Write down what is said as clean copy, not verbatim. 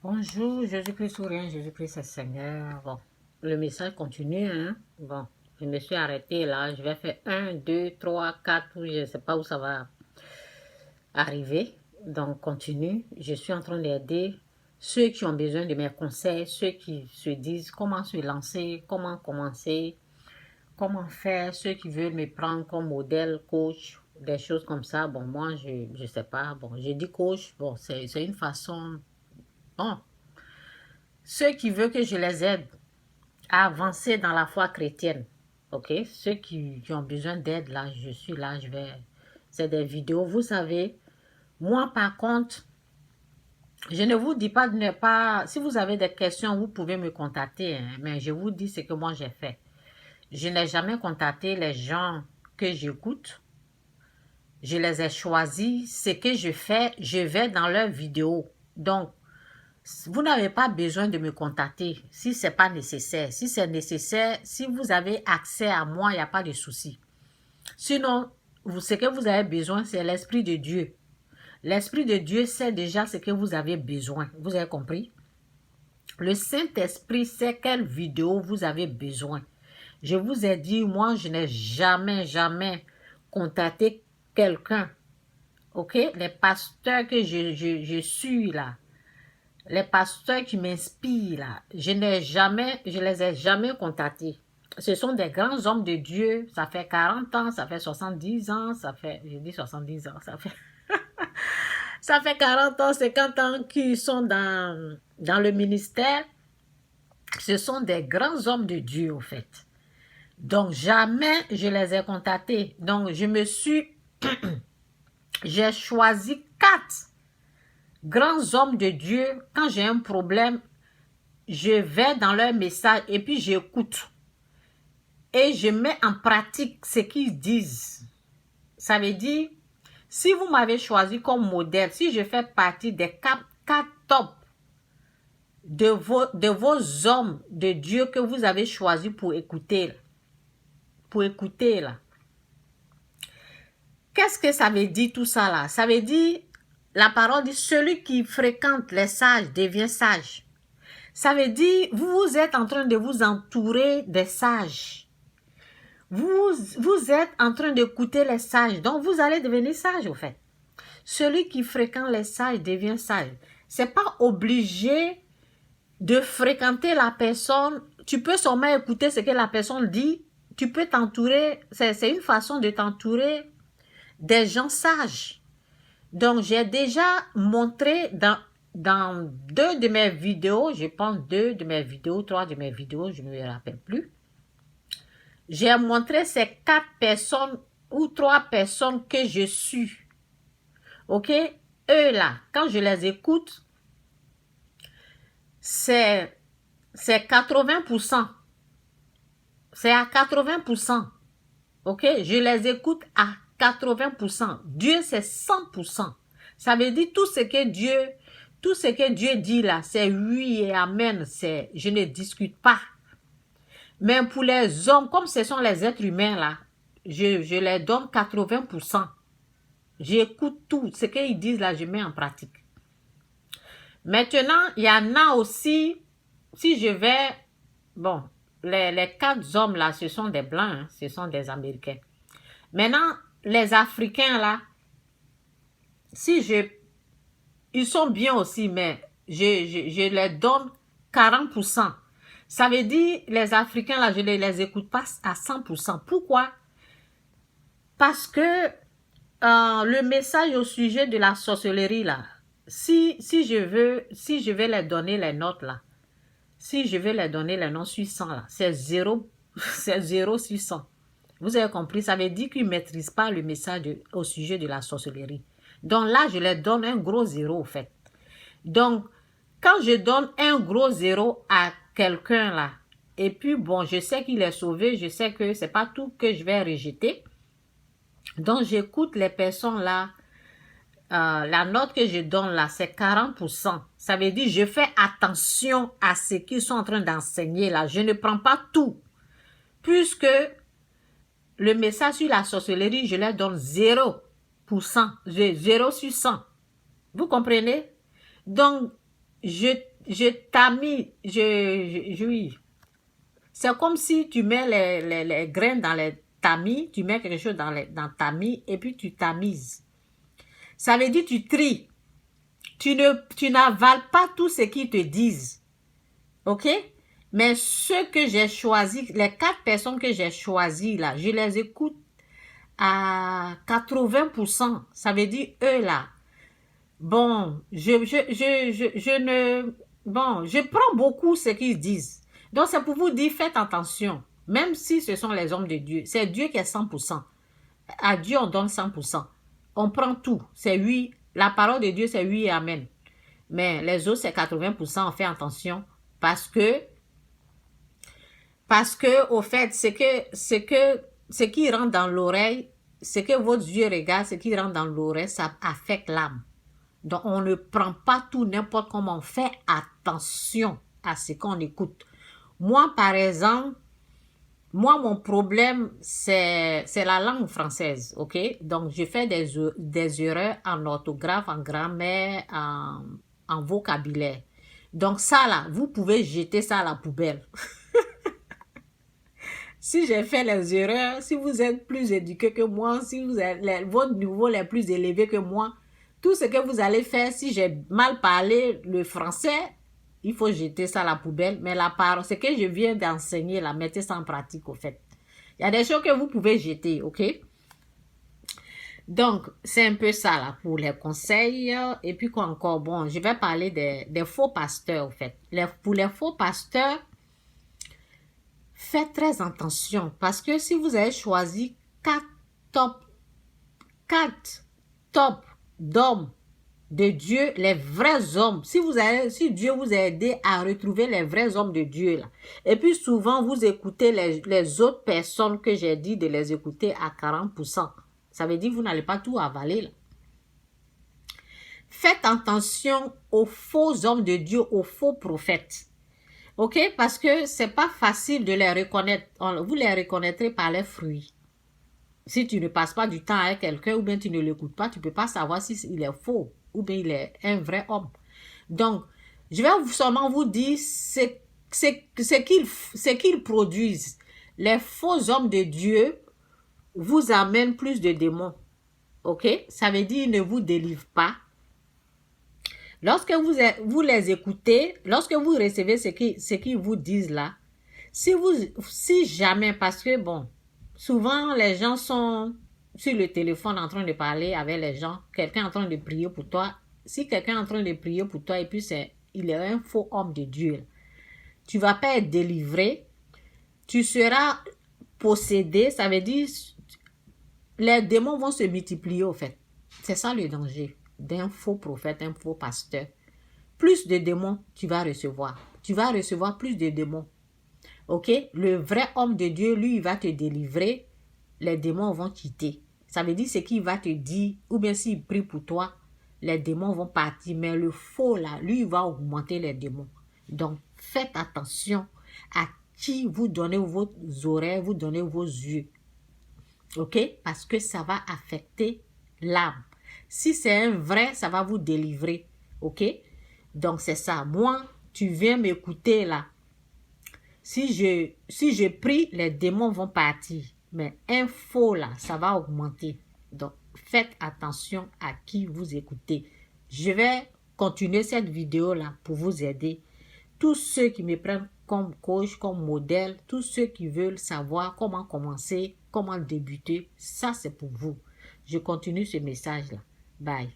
Bonjour, Jésus-Christ sourire, Jésus-Christ c'est Seigneur. Bon, le message continue, hein. Bon, je me suis arrêtée là. Je vais faire un, 2, 3, 4. Je ne sais pas où ça va arriver. Donc, continue. Je suis en train d'aider ceux qui ont besoin de mes conseils, ceux qui se disent comment se lancer, comment commencer, comment faire, ceux qui veulent me prendre comme modèle, coach, des choses comme ça. Bon, moi, je sais pas. Bon, j'ai dit coach. Bon, c'est une façon. Bon, ceux qui veulent que je les aide à avancer dans la foi chrétienne. Ok? Ceux qui ont besoin d'aide, là, je suis là, je vais. C'est des vidéos. Vous savez, moi, par contre, je ne vous dis pas de ne pas. Si vous avez des questions, vous pouvez me contacter, hein, mais je vous dis ce que moi j'ai fait. Je n'ai jamais contacté les gens que j'écoute. Je les ai choisis. Ce que je fais, je vais dans leurs vidéos. Donc, vous n'avez pas besoin de me contacter si ce n'est pas nécessaire. Si c'est nécessaire, si vous avez accès à moi, il n'y a pas de souci. Sinon, ce que vous avez besoin, c'est l'Esprit de Dieu. L'Esprit de Dieu sait déjà ce que vous avez besoin. Vous avez compris? Le Saint-Esprit sait quelle vidéo vous avez besoin. Je vous ai dit, moi, je n'ai jamais contacté quelqu'un. OK? Les pasteurs que je suis là, les pasteurs qui m'inspirent là, je les ai jamais contactés. Ce sont des grands hommes de Dieu. Ça fait 40 ans, ça fait 70 ans, j'ai dit 70 ans, ça fait 40 ans, 50 ans qu'ils sont dans le ministère. Ce sont des grands hommes de Dieu, au fait. Donc, jamais je les ai contactés. Donc, j'ai choisi 4 grands hommes de Dieu. Quand j'ai un problème, je vais dans leur message et puis j'écoute. Et je mets en pratique ce qu'ils disent. Ça veut dire, si vous m'avez choisi comme modèle, si je fais partie des 4 top de vos hommes de Dieu que vous avez choisi pour écouter là. Qu'est-ce que ça veut dire tout ça là? Ça veut dire, la parole dit, celui qui fréquente les sages devient sage. Ça veut dire, vous êtes en train de vous entourer des sages. Vous êtes en train d'écouter les sages, donc vous allez devenir sage au fait. Celui qui fréquente les sages devient sage. C'est pas obligé de fréquenter la personne. Tu peux seulement écouter ce que la personne dit. Tu peux t'entourer, c'est une façon de t'entourer des gens sages. Donc, j'ai déjà montré dans 2 de mes vidéos, je pense 2 de mes vidéos, 3 de mes vidéos, je ne me rappelle plus. J'ai montré ces 4 personnes ou 3 personnes que je suis. Ok? Eux là, quand je les écoute, c'est 80%. C'est à 80%. Ok? Je les écoute à 80%. Dieu, c'est 100%. Ça veut dire tout ce que Dieu dit là, c'est oui et amen. Je ne discute pas. Mais pour les hommes, comme ce sont les êtres humains là, je les donne 80%. J'écoute tout. Ce qu'ils disent là, je mets en pratique. Maintenant, il y en a aussi, si je vais, bon, les 4 hommes là, ce sont des blancs, hein, ce sont des Américains. Maintenant, les Africains là, ils sont bien aussi, mais je les donne 40%. Ça veut dire, les Africains là, je ne les écoute pas à 100%. Pourquoi? Parce que le message au sujet de la sorcellerie là, si je vais les donner les notes là, si je vais les donner les notes sur 100 là, c'est 0, c'est 0 sur 100. Vous avez compris? Ça veut dire qu'ils ne maîtrisent pas le message au sujet de la sorcellerie. Donc là, je les donne un gros 0 au fait. Donc, quand je donne un gros 0 à quelqu'un là, et puis bon, je sais qu'il est sauvé, je sais que c'est pas tout que je vais rejeter. Donc, j'écoute les personnes là. La note que je donne là, c'est 40%. Ça veut dire je fais attention à ce qu'ils sont en train d'enseigner là. Je ne prends pas tout. Puisque le message sur la sorcellerie, je leur donne 0%. 0 sur 100. Vous comprenez? Donc, je tamis, oui. C'est comme si tu mets les graines dans les tamis, tu mets quelque chose dans tamis et puis tu tamises. Ça veut dire tu tries. Tu n'avales pas tout ce qu'ils te disent. OK? Mais ceux que j'ai choisis, les 4 personnes que j'ai choisies là, je les écoute à 80%. Ça veut dire eux là. Bon, je prends beaucoup ce qu'ils disent. Donc c'est pour vous dire, faites attention. Même si ce sont les hommes de Dieu, c'est Dieu qui est 100%. À Dieu on donne 100%. On prend tout. C'est oui. La parole de Dieu c'est oui et amen. Mais les autres c'est 80%. On fait attention parce que au fait ce qui rentre dans l'oreille, ce que votre Dieu regarde, ce qui rentre dans l'oreille, ça affecte l'âme. Donc, on ne prend pas tout n'importe comment. On fait attention à ce qu'on écoute. Moi, par exemple, mon problème, c'est la langue française, ok? Donc, je fais des erreurs en orthographe, en grammaire, en vocabulaire. Donc, ça là, vous pouvez jeter ça à la poubelle. Si j'ai fait les erreurs, si vous êtes plus éduqué que moi, si vous êtes, votre niveau est plus élevé que moi, tout ce que vous allez faire, si j'ai mal parlé le français, il faut jeter ça à la poubelle. Mais la parole, ce que je viens d'enseigner, là, mettez ça en pratique, au fait. Il y a des choses que vous pouvez jeter, ok? Donc, c'est un peu ça, là, pour les conseils. Et puis, quoi encore? Bon, je vais parler des faux pasteurs, au fait. Pour les faux pasteurs, faites très attention. Parce que si vous avez choisi 4 top d'hommes de Dieu, les vrais hommes. Si Dieu vous a aidé à retrouver les vrais hommes de Dieu, là. Et puis souvent, vous écoutez les autres personnes que j'ai dit de les écouter à 40%. Ça veut dire que vous n'allez pas tout avaler, là. Faites attention aux faux hommes de Dieu, aux faux prophètes. OK? Parce que c'est pas facile de les reconnaître. Vous les reconnaîtrez par les fruits. Si tu ne passes pas du temps avec quelqu'un ou bien tu ne l'écoutes pas, tu ne peux pas savoir si il est faux ou bien il est un vrai homme. Donc, je vais seulement vous dire ce qu'ils produisent. Les faux hommes de Dieu vous amènent plus de démons. OK? Ça veut dire qu'ils ne vous délivrent pas. Lorsque vous les écoutez, lorsque vous recevez ce qu'ils vous disent là, si jamais, parce que bon, souvent les gens sont sur le téléphone en train de parler avec les gens, quelqu'un en train de prier pour toi. Si quelqu'un est en train de prier pour toi et puis il est un faux homme de Dieu, tu ne vas pas être délivré, tu seras possédé, ça veut dire les démons vont se multiplier au fait. C'est ça le danger d'un faux prophète, un faux pasteur. Plus de démons tu vas recevoir. Tu vas recevoir plus de démons. Ok? Le vrai homme de Dieu, lui, il va te délivrer. Les démons vont quitter. Ça veut dire ce qu'il va te dire, ou bien s'il prie pour toi, les démons vont partir. Mais le faux, là, lui, il va augmenter les démons. Donc, faites attention à qui vous donnez vos oreilles, vous donnez vos yeux. Ok? Parce que ça va affecter l'âme. Si c'est un vrai, ça va vous délivrer. Ok? Donc, c'est ça. Moi, tu viens m'écouter là. Si je prie, les démons vont partir. Mais un faux là, ça va augmenter. Donc, faites attention à qui vous écoutez. Je vais continuer cette vidéo là pour vous aider. Tous ceux qui me prennent comme coach, comme modèle, tous ceux qui veulent savoir comment commencer, comment débuter, ça c'est pour vous. Je continue ce message là. Bye.